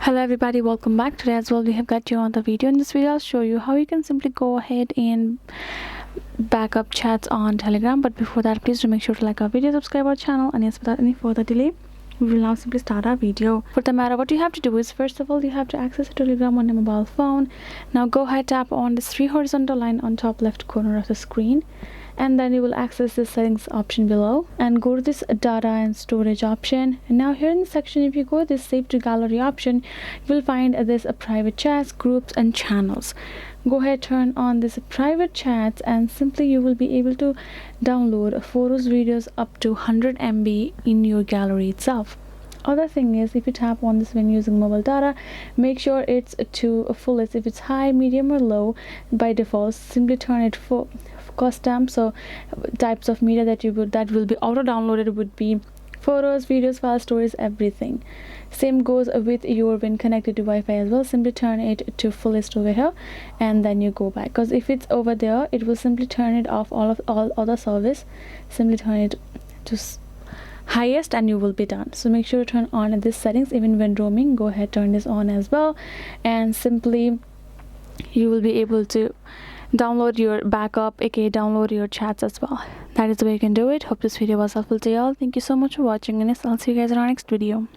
Hello everybody, welcome back. Today as well we have got you on the video. In this video I'll show you how you can simply go ahead and backup chats on Telegram. But before that, please do make sure to like our video, subscribe our channel, and yes, without any further delay, we will now simply start our video. For the matter, what you have to do is, first of all, you have to access Telegram on your mobile phone. Now go ahead, tap on this three horizontal line on top left corner of the screen, and then you will access the settings option below and go to this data and storage option. And now here in the section, if you go this save to gallery option, you will find this private chats, groups, and channels. Go ahead, turn on this private chats, and simply you will be able to download photos, videos up to 100 MB in your gallery itself. Other thing is, if you tap on this when using mobile data, make sure it's to fullest. If it's high, medium, or low, by default simply turn it for custom. So types of media that will be auto downloaded would be photos, videos, file stories, everything. Same goes with your when connected to Wi-Fi as well. Simply turn it to fullest over here, and then you go back, because if it's over there it will simply turn it off, all other service. Simply turn it to highest and you will be done. So make sure to turn on these settings even when roaming. Go ahead, turn this on as well, and simply you will be able to download your backup, aka download your chats as well. That is the way you can do it. Hope this video was helpful to y'all. Thank you so much for watching, and I'll see you guys in our next video.